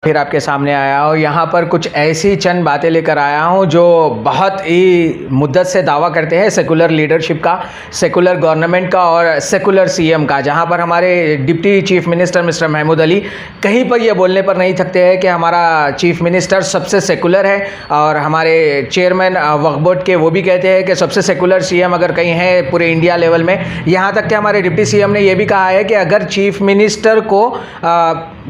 फिर आपके सामने आया हूँ। यहाँ पर कुछ ऐसी चंद बातें लेकर आया हूँ जो बहुत ही मुद्दत से दावा करते हैं सेकुलर लीडरशिप का, सेकुलर गवर्नमेंट का और सेकुलर सीएम का। जहाँ पर हमारे deputy chief minister mister Mahmood Ali कहीं पर ये बोलने पर नहीं थकते हैं कि हमारा चीफ मिनिस्टर सबसे सेकुलर है, और हमारे चेयरमैन वक्फ बोर्ड के वो भी कहते हैं कि सबसे सेकुलर सीएम अगर कहीं है पूरे इंडिया लेवल में। यहाँ तक कि हमारे डिप्टी सीएम ने ये भी कहा है कि अगर चीफ मिनिस्टर को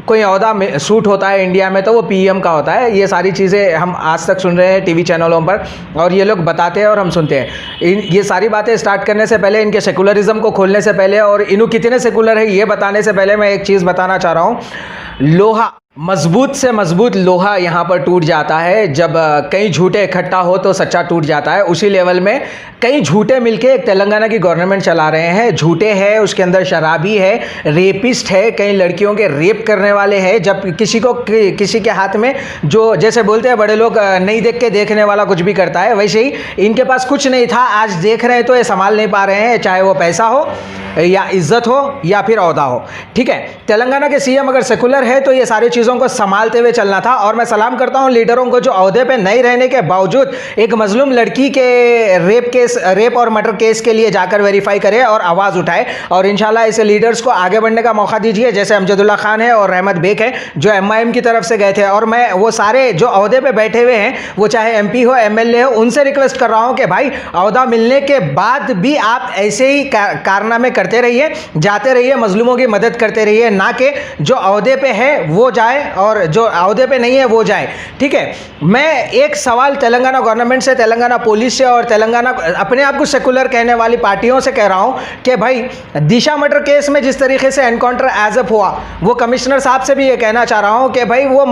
कोई ओहदा सूट होता है इंडिया में तो वो पीएम का होता है। ये सारी चीज़ें हम आज तक सुन रहे हैं टीवी चैनलों पर, और ये लोग बताते हैं और हम सुनते हैं। ये सारी बातें स्टार्ट करने से पहले, इनके सेकुलरिज्म को खोलने से पहले और इन्हों कितने सेकुलर है ये बताने से पहले मैं एक चीज़ बताना चाह रहा हूँ। लोहा, मजबूत से मजबूत लोहा यहाँ पर टूट जाता है जब कई झूठे इकट्ठा हो तो सच्चा टूट जाता है। उसी लेवल में कई झूठे मिलके एक तेलंगाना की गवर्नमेंट चला रहे हैं। झूठे हैं, उसके अंदर शराबी है, रेपिस्ट है, कई लड़कियों के रेप करने वाले हैं। जब किसी के हाथ में जो जैसे बोलते हैं बड़े लोग नहीं देख के देखने वाला कुछ भी करता है, वैसे ही इनके पास कुछ नहीं था, आज देख रहे हैं तो ये संभाल नहीं पा रहे हैं, चाहे वो पैसा हो या इज्जत हो या फिर ओहदा हो। ठीक है, तेलंगाना के सीएम अगर सेकुलर है तो ये सारी चीज़ों को संभालते हुए चलना था। और मैं सलाम करता हूं लीडरों को जो ओहदे पे नहीं रहने के बावजूद एक मजलूम लड़की के रेप और मर्डर केस के लिए जाकर वेरीफाई करे और आवाज़ उठाए। और इंशाल्लाह ऐसे लीडर्स को आगे बढ़ने का मौका दीजिए, जैसे अमजदुल्ला खान है और रहमत बेग है जो एमआईएम की तरफ से गए थे। और मैं वो सारे जो ओहदे पे बैठे हुए हैं, वो चाहे एमपी हो एमएलए हो, उनसे रिक्वेस्ट कर रहा हूं कि भाई ओहदा मिलने के बाद भी आप ऐसे ही कारनामे करते रहिए, जाते रहिए, मजलूमों की मदद करते रहिए, ना कि जो ओहदे पे है वो जाए और जो ओहदे पे नहीं है वो जाए। ठीक है, मैं एक सवाल तेलंगाना गवर्नमेंट से, तेलंगाना पुलिस से और तेलंगाना अपने आप को सेकुलर कहने वाली पार्टियों से कह रहा हूं कि भाई दिशा मर्डर केस में जिस तरीके से एनकाउंटर एज अप हुआ, वो कमिश्नर साहब से भी ये कहना चाह रहा हूं कि भाई वो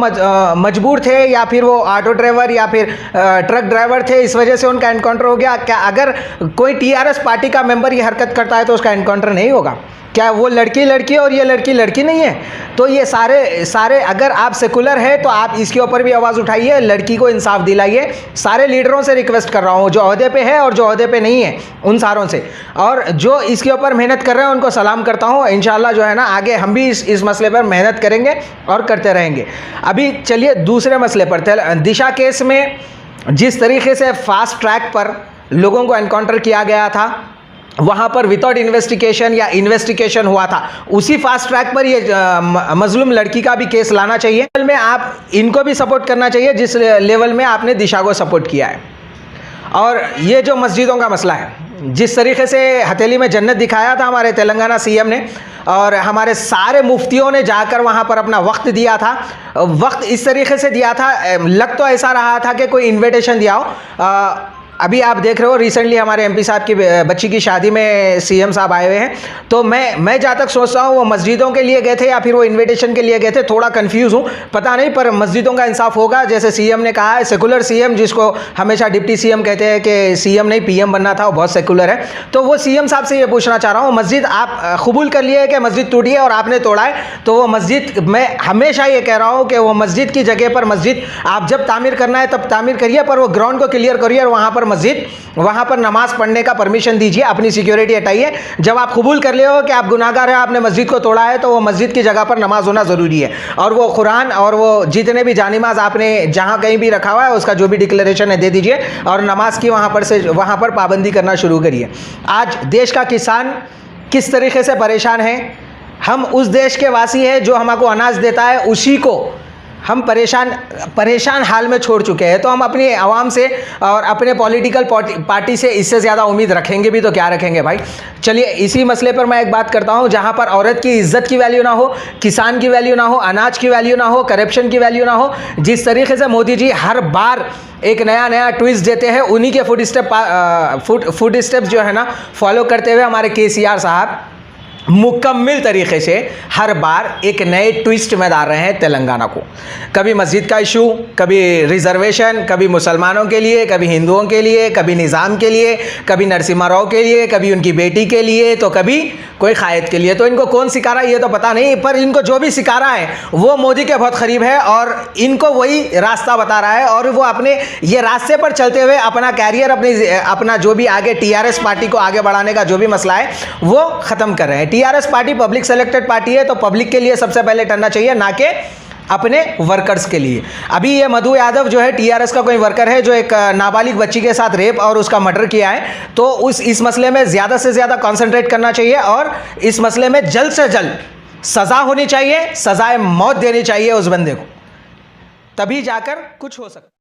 मजबूर थे या फिर वो ऑटो ड्राइवर या फिर ट्रक ड्राइवर थे, इस वजह से उनका एनकाउंटर हो गया। क्या अगर कोई टीआरएस पार्टी का मेंबर ये हरकत करता है तो उसका एनकाउंटर नहीं होगा? क्या वो लड़की और ये लड़की नहीं है? तो ये सारे अगर आप सेकुलर है तो आप इसके ऊपर भी आवाज़ उठाइए, लड़की को इंसाफ दिलाइए। सारे लीडरों से रिक्वेस्ट कर रहा हूँ, जो ओहदे पे है और जो ओहदे पे नहीं है, उन सारों से। और जो इसके ऊपर मेहनत कर रहे हैं उनको सलाम करता हूँ। इंशाल्लाह जो है ना, आगे हम भी इस मसले पर मेहनत करेंगे और करते रहेंगे। अभी चलिए दूसरे मसले पर। दिशा केस में जिस तरीके से फास्ट ट्रैक पर लोगों को एनकाउंटर किया गया था, वहाँ पर विदाउट इन्वेस्टिगेशन या इन्वेस्टिगेशन हुआ था, उसी फास्ट ट्रैक पर ये मजलूम लड़की का भी केस लाना चाहिए। लेवल में आप इनको भी सपोर्ट करना चाहिए जिस लेवल में आपने दिशा को सपोर्ट किया है। और ये जो मस्जिदों का मसला है, जिस तरीके से हथेली में जन्नत दिखाया था हमारे तेलंगाना सीएम ने, और हमारे सारे मुफ्तियों ने जाकर वहाँ पर अपना वक्त दिया था, वक्त इस तरीके से दिया था, लग तो ऐसा रहा था कि कोई इन्विटेशन दिया हो। अभी आप देख रहे हो रिसेंटली हमारे एमपी साहब की बच्ची की शादी में सीएम साहब आए हुए हैं। तो मैं जहाँ तक सोच रहा हूँ वो मस्जिदों के लिए गए थे या फिर वो इनविटेशन के लिए गए थे, थोड़ा कंफ्यूज हूँ, पता नहीं, पर मस्जिदों का इंसाफ होगा। जैसे सीएम ने कहा है, सेकुलर सीएम जिसको हमेशा डिप्टी सीएम कहते हैं कि सीएम नहीं पीएम बनना था, वो बहुत सेकुलर है। तो वो सीएम साहब से ये पूछना चाह रहा हूँ, मस्जिद आप कबूल कर लिए कि मस्जिद टूटी है और आपने तोड़ा है, तो वो मस्जिद, मैं हमेशा ये कह रहा हूँ कि वो मस्जिद की जगह पर मस्जिद आप जब तामीर करना है तब तामीर करिए, पर वो ग्राउंड को क्लियर करिए और वहाँ पर मस्जिद, वहां पर नमाज पढ़ने का परमिशन दीजिए, अपनी सिक्योरिटी हटाइए। जब आप कबूल कर ले हो कि आप गुनाहगार हैं, आपने मस्जिद को तोड़ा है, तो वो मस्जिद की जगह पर नमाज होना ज़रूरी है। और वो कुरान और वो जितने भी जानिमाज आपने जहां कहीं भी रखा हुआ है, उसका जो भी डिक्लेरेशन है दे दीजिए और नमाज की वहां पर पाबंदी करना शुरू करिए। आज देश का किसान किस तरीके से परेशान है, हम उस देश के वासी हैं जो हमको अनाज देता है, उसी को हम परेशान हाल में छोड़ चुके हैं। तो हम अपनी आवाम से और अपने पॉलिटिकल पार्टी से इससे ज़्यादा उम्मीद रखेंगे भी तो क्या रखेंगे भाई। चलिए इसी मसले पर मैं एक बात करता हूँ, जहाँ पर औरत की इज्जत की वैल्यू ना हो, किसान की वैल्यू ना हो, अनाज की वैल्यू ना हो, करप्शन की वैल्यू ना हो। जिस तरीके से मोदी जी हर बार एक नया ट्विस्ट देते हैं, उन्हीं के फुट स्टेप जो है ना फॉलो करते हुए हमारे केसीआर साहब मुकम्मल तरीके से हर बार एक नए ट्विस्ट में डाल रहे हैं तेलंगाना को। कभी मस्जिद का इशू, कभी रिजर्वेशन, कभी मुसलमानों के लिए, कभी हिंदुओं के लिए, कभी निज़ाम के लिए, कभी नरसिम्हा राव के लिए, कभी उनकी बेटी के लिए, तो कभी कोई कायद के लिए। तो इनको कौन सिखा रहा है ये तो पता नहीं, पर इनको जो भी सिखा रहा है वो मोदी के बहुत करीब है और इनको वही रास्ता बता रहा है। और वो अपने ये रास्ते पर चलते हुए अपना कैरियर, अपना जो भी आगे टीआरएस पार्टी को आगे बढ़ाने का जो भी मसला है वो ख़त्म कर रहे हैं। TRS party public selected party है, तो पब्लिक के लिए सबसे पहले टरना चाहिए, ना कि अपने वर्कर्स के लिए। अभी ये मधु यादव जो है टीआरएस का कोई वर्कर है जो एक नाबालिग बच्ची के साथ रेप और उसका मर्डर किया है, तो इस मसले में ज़्यादा से ज़्यादा कॉन्सेंट्रेट करना चाहिए और इस मसले में जल्द से जल्द सज़ा होनी चाहिए, सज़ाए मौत देनी चाहिए उस बंदे को, तभी जाकर कुछ हो सकता है।